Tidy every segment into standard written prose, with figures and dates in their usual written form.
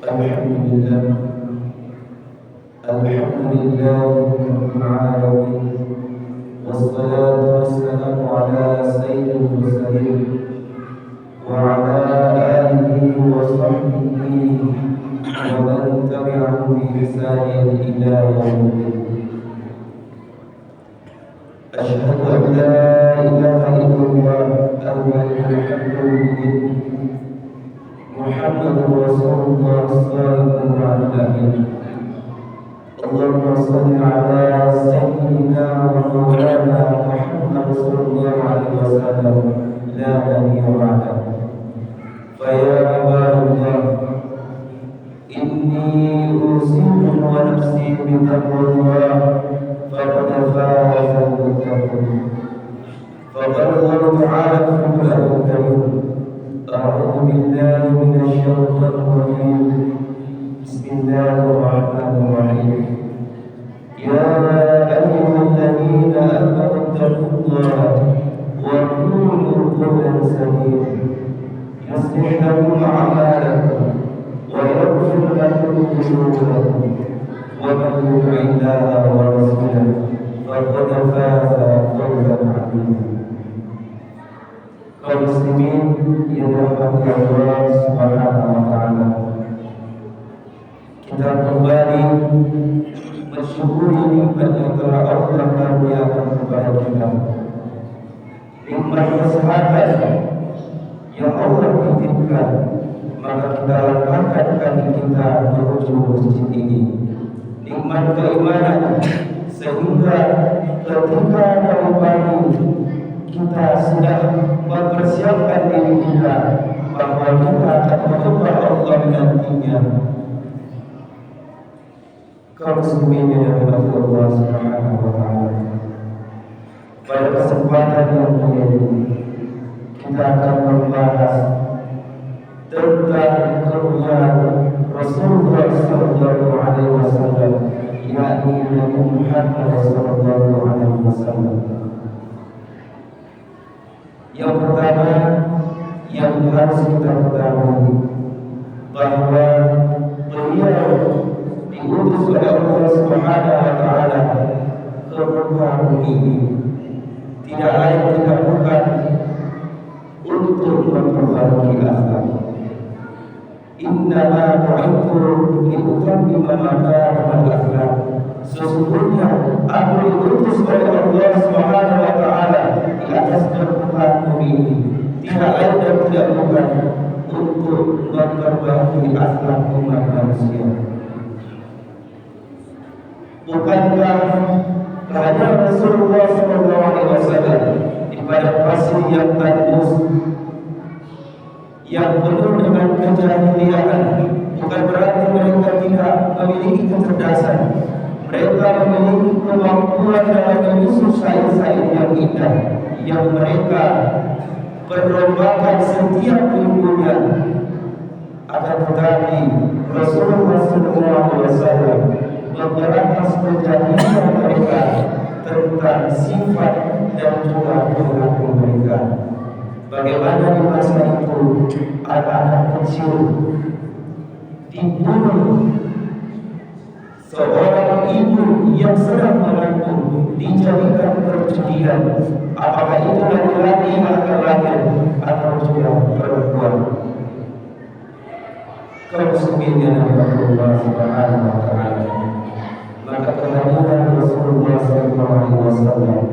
الحمد لله الحمد لله رب العالمين، والصلاة والسلام على سيد المرسلين وعلى آله وصحبه ومن تبعهم بإحسان إلى يوم الدين. أشهد أن لا إله إلا الله الملك الحق المبين، محمد رسول الله الصادق الوعد الأمين. اللهم صل على سيدنا ومولانا محمد صلى الله عليه وسلم لا نبي بعده. فيا عباد الله، إني أوصيكم ونفسي بتقوى الله، فقد فاز المتقون. فقال الله تعالى في القرآن الكريم: أعوذ بالله من الشيطان الرجيم، بسم الله الرحمن الرحيم. يا أيها الذين آمنوا اتقوا الله وقولوا قولا سديدا يصلح لكم أعمالكم ويغفر لكم ذنوبكم، ومن يطع الله ورسوله فقد فاز فوزا عظيما. kaum muslimin yang dirahmati Allah Subhanahu wa taala, kita kembali mensyukuri nikmat yang telah Allah karuniakan kepada kita, nikmat kesehatan yang Allah titipkan. Maka kita lapangkan kaki kita menuju masjid ini, nikmat keimanan, sehingga ketika dari pagi kita sudah mempersiapkan diri kita bahwa kita akan menyembah Allah nantinya. Kaum muslimin yang dirahmati Allah Subhanahu wa taala, pada kesempatan yang mulia ini kita akan membahas tentang kemuliaan Rasulullah sallallahu alaihi wasallam, yakni Nabi Muhammad sallallahu alaihi wasallam. Yang pertama yang harus kita ketahui bahwa beliau diutus oleh Allah Subhanahu wa taala ke muka bumi ini tidak lain tidak bukan untuk memperbaiki akhlak. Innama bu'ithu liutammima makarim al-akhlaq. Sesungguhnya aku diutus oleh Allah Subhanahu wa taala di atas permukaan bumi ini tidak lain dan tidak bukan untuk memperbaiki akhlak umat manusia. Bukankah hanya Rasulullah sallallahu alaihi wasallam di pada pasir yang tandus yang penuh dengan kejahiliaan, bukan berarti mereka tidak memiliki kecerdasan. Mereka memiliki kemampuan dalam menyusun syair-syair yang indah yang mereka perlombakan setiap minggunya. Akan tetapi Rasulullah SAW memberantas kejahilian mereka tentang sifat dan juga perilaku mereka. Bagaimana di masa itu anak-anak kecil dibunuh, seorang ibu yang sedang mengandung dijadikan perjudian, apakah itu laki-laki atau juga perempuan. Kaum muslimin yang dirahmati Allah Subhanahu wa taala, maka kehadiran Rasulullah sallallahu alaihi wasallam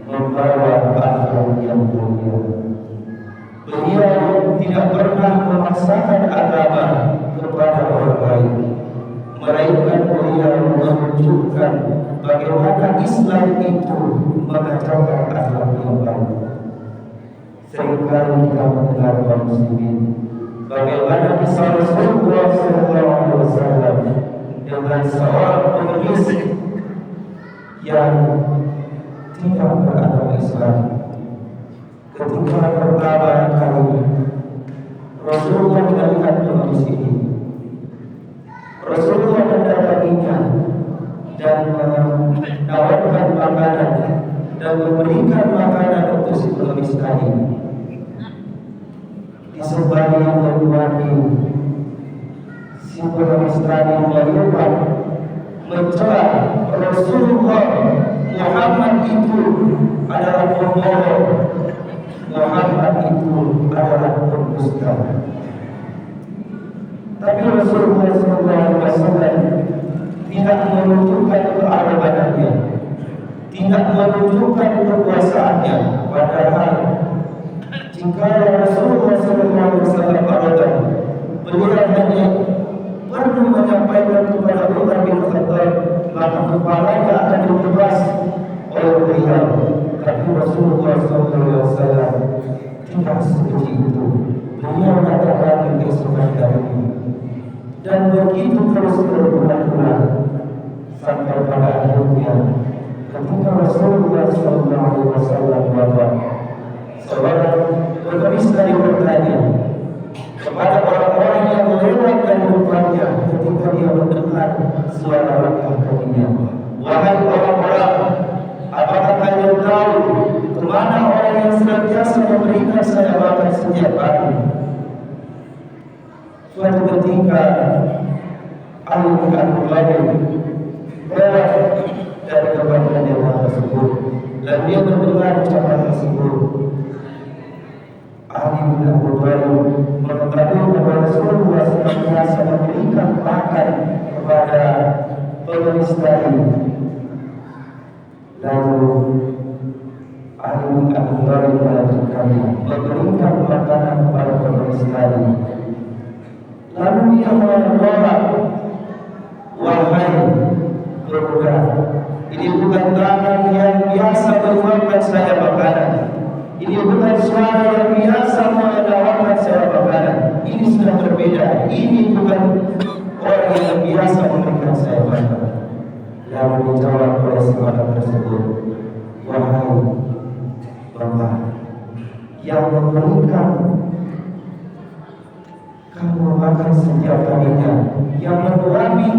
membawa akhlak yang mulia. Beliau tidak pernah memaksakan agama kepada orang lain, melainkan beliau menunjukkan bagaimana Islam itu mengajarkan akhlak yang baik. Seringkali kita mendengar kaum muslimin bagaimana kisah Rasulullah SAW dengan seorang pengemis yang tidak beragama Islam. Ketika pertama kali Rasulullah melihat pengemis ini, Rasulullah mendatanginya dan menawarkan makanan dan memberikan makanan untuk si pengemis tadi. Di sebagian lagi si penistani melakukan mencela Rasulullah Muhammad itu adalah pembohong, Muhammad itu adalah pendusta. Tapi Rasulullah SAW tidak menunjukkan keagungannya, tidak menunjukkan kekuasaannya. Padahal jika Rasulullah SAW arogan, beliau hanya perlu menyampaikan kepada Umar bin Khattab, maka kepalanya akan ditebas oleh beliau. Tapi Rasulullah SAW tidak seperti itu. Beliau datang keesokan harinya dan begitu terus berulang-ulang sampai pada akhirnya ketika Rasulullah SAW wafat, seorang penista bertanya kepada orang-orang yang melewatkan rumahnya ketika dia mendengar suara langkah kakinya, "Wahai orang-orang, apakah kalian tahu kemana orang yang senantiasa memberikan saya makan setiap hari?" Suatu ketika Ali bin Abi Thalib lewat dari tempat yang tersebut, lalu dia mendengar ucapan tersebut. Ali bin Abi Thalib mengetahui bahwa Rasulullah senantiasa memberikan makan kepada penista ini. Lalu Ali bin Abi Thalib melanjutkannya, memberikan makanan kepada penista ini. Lalu dia menolak, "Wahai pemuda, ini bukan tangan yang biasa menyuapkan saya makanan. Ini bukan suara yang biasa menawarkan saya makanan. Ini sudah berbeda. Ini bukan orang yang biasa memberikan saya makanan." Lalu dijawab oleh si orang tersebut, "Wahai Bapak, yang memberikan kamu makan setiap harinya, yang menuami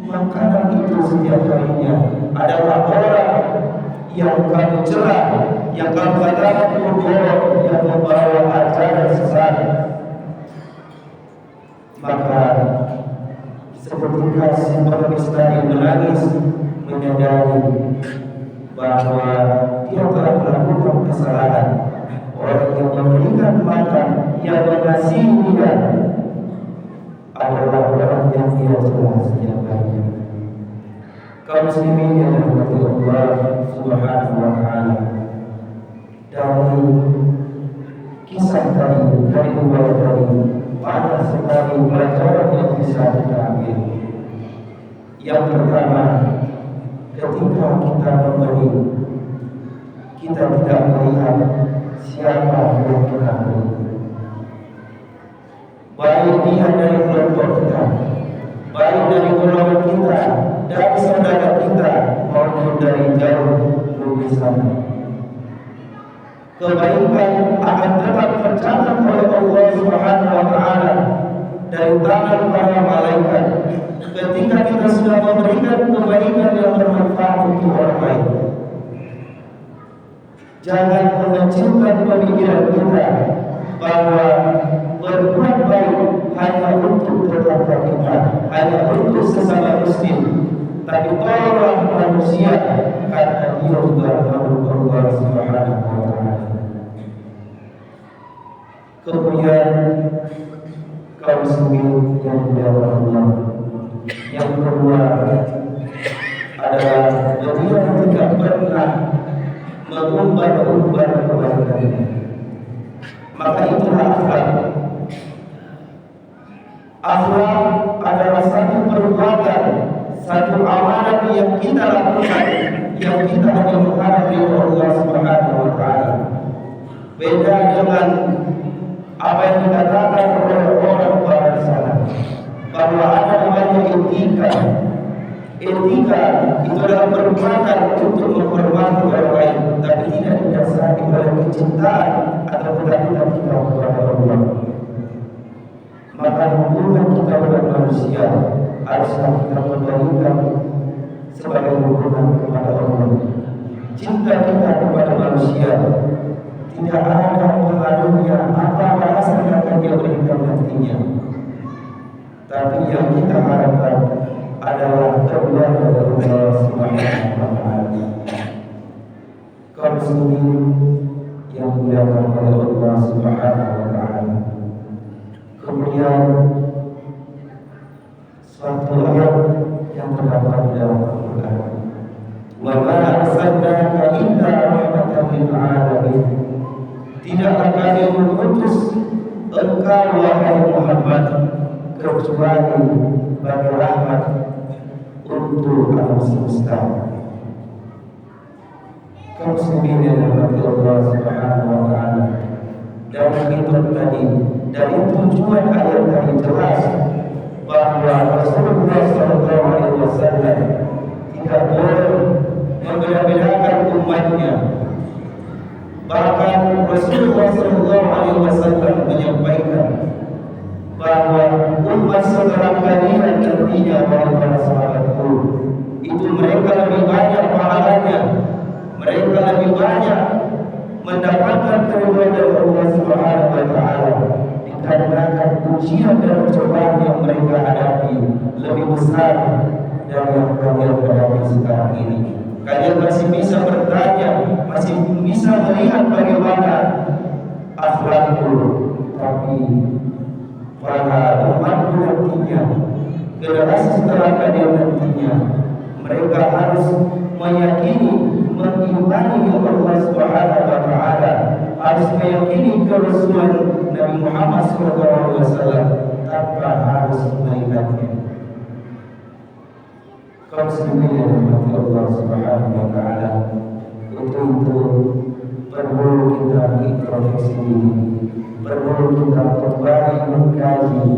makanan itu setiap harinya adalah orang yang kamu celah, yang kamu katakan berbohong, yang membawa ajaran sesat." Maka seketika si penista menangis, menyadari bahwa dia telah melakukan kesalahan. Orang yang memberikan makan, yang mengasihi dia adalah orang yang dia celah setiap harinya. Kaum muslimin yang dirahmati Allah Subhanahu wa taala, dari kisah tadi, dari riwayat tadi, banyak sekali pelajaran yang bisa kita ambil. Yang pertama, ketika kita memberi, kita tidak melihat siapa yang kita beri. Baik dia dari kelompok kita, baik dari golongan kita, dari saudara kita, maupun dari jauh lebih sana. Kebaikan akan tetap tercatat oleh Allah Subhanahu wa taala dari tangan para malaikat ketika kita sudah memberikan kebaikan yang bermanfaat untuk orang lain. Jangan mengecilkan pemikiran kita bahwa berbuat baik hanya untuk tetangga kita, hanya untuk sesama muslim, tapi tolong manusia karena dia juga makhluk Allah Subhanahu wa taala. Kemudian kaum muslimin yang dimuliakan Allah, yang kedua adalah dia tidak pernah mengumbar-umbar kebaikannya. Maka itulah akhlak. Akhlak adalah satu perbuatan, satu amalan yang kita lakukan, yang kita hanya mengharap dari Allah Subhanahu wa taala. Beda dengan apa yang dikatakan oleh orang barat sana, bahwa ada namanya etika. Etika itu adalah perbuatan untuk menghormati orang lain, tapi tidak didasari oleh kecintaan atau ketakutan kita kepada Allah. Maka hubungan kita dengan manusia haruslah kita kembalikan sebagai hubungan kepada Allah. Cinta kita kepada manusia tidak ada pengaruhnya apa bahasa yang akan dia berikan nantinya, tapi yang kita harapkan adalah kedua dari Allah Subhanahu wa Ta'ala. Kaum muslimin yang dimuliakan oleh Allah Subhanahu wa Ta'ala. Kemudian suatu ayat yang terdapat di dalam Al-Quran, wa ma arsalnaka illa rahmatan lil alamin. Tidaklah kami mengutus engkau wahai Muhammad kecuali bagi rahmat untuk alam semesta. Kaum muslimin yang dirahmati Allah Subhanahu wa Ta'ala, dari kitab tadi, dari tujuan ayat tadi jelas bahwa Rasulullah SAW tidak boleh membeda-bedakan umatnya. Bahkan Rasulullah SAW menyampaikan bahwa umat setelah kalian nantinya para sahabatku itu mereka lebih banyak pahalanya, mereka lebih banyak mendapatkan keridhaan dari Allah Subhanahu wa Ta'ala, dikarenakan ujian dan cobaan yang mereka hadapi lebih besar dari yang kalian hadapi sekarang ini. Kalian masih bisa bertanya, masih bisa melihat bagaimana akhlakku, tapi para umatku nantinya, generasi setelah kalian nantinya, mereka harus meyakini, mengimani Allah Subhanahu wa Ta'ala, harus meyakini kerasulan Nabi Muhammad SAW tanpa harus melihatnya. Kaum muslimin yang dirahmati Allah Subhanahu wa Ta'ala, untuk itu perlu kita introspeksi diri, perlu kita kembali mengkaji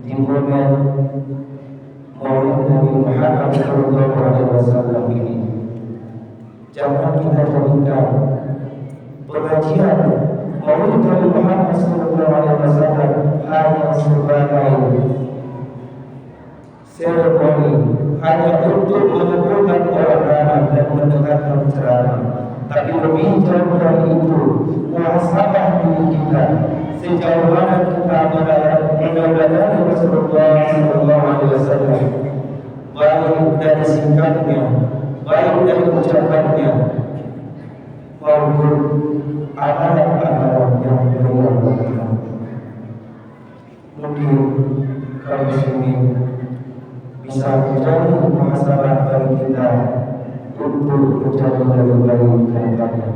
di momen Maulid Nabi Muhammad SAW ini. Jangan kita jadikan pengajian Maulid Nabi Muhammad SAW hanya sebagai seremoni, hanya untuk mengumpulkan orang ramai dan mendengarkan ceramah. Tapi lebih jauh dari itu, muhasabah diri kita, sejauh mana kita meneladani Rasulullah SAW, baik dari sikapnya, baik dari ucapannya, maupun amalan-amalan yang beliau lakukan. Mungkin kaum muslimin bisa menjadi muhasabah bagi kita untuk menjadi lebih baik ke depannya.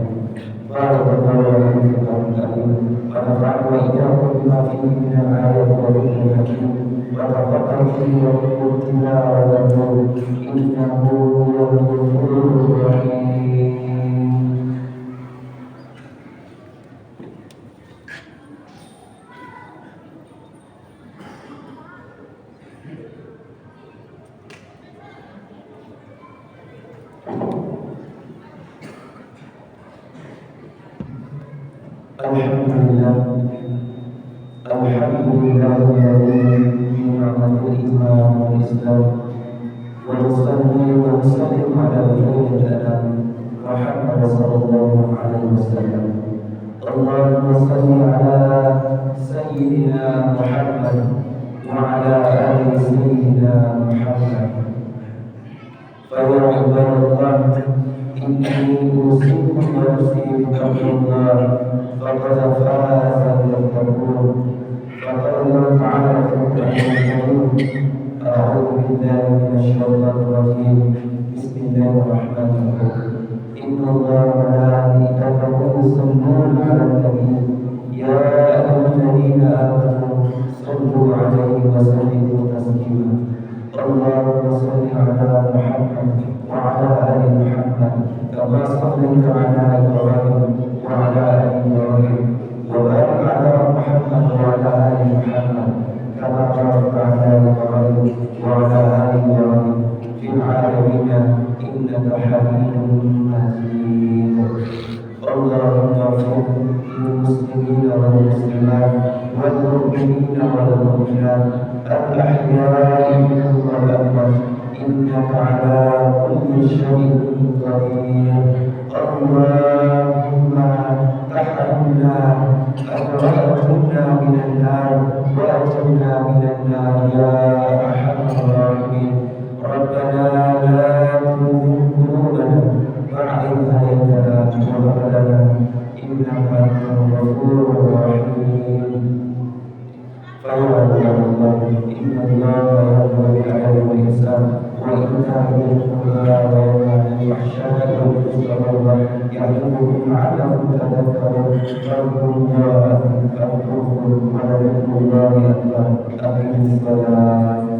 Barakallahu fiikum wa nafa'ana wa iyyakum bima fihi min al-ayati wa dhikril hakim. Wa taqabbalu fihi wa tilawatahu innahu huwal ghafurur rahim. Alhamdulillah alladzi ni'matul iman wal islam wa nusalli wa nusallim ala khairil anam Muhammad sallallahu alaihi wasallam. Allahumma salli ala sayyidina Muhammad wa ala ali sayyidina Muhammad. Fa ya ibadallah, inni usikum wa usikum taqwallah faqad faza al-muttaqun. فقال الله تعالى في القرآن الكريم: أعوذ بالله من الشيطان الرجيم بسم الله الرحمن الرحيم إن الله وملائكته يصلون على النبي يا أيها الذين آمنوا صلوا عليه وسلموا تسليما. اللهم صل على محمد وعلى آل محمد كما صليت على إبراهيم وعلى آل إبراهيم وبارك على محمد وعلى آل محمد كما باركت على إبراهيم وعلى آل إبراهيم في العالمين إنك حميد مجيد. اللهم اغفر للمسلمين والمسلمات والمؤمنين والمؤمنات الأحياء منهم والأموات إنك على كل شيء قدير. اللهم تحرمنا أجرنا من النار وأجرنا من النار يا إنك أنت الغفور الرحيم. فيا عباد الله إن الله يأمر بالعدل والإحسان وإيتاء ذي القربى وينهى عن الفحشاء والمنكر والبغي يعظكم لعلكم تذكرون فاذكروا الله يذكركم ولذكر الله أكبر. أقم الصلاة.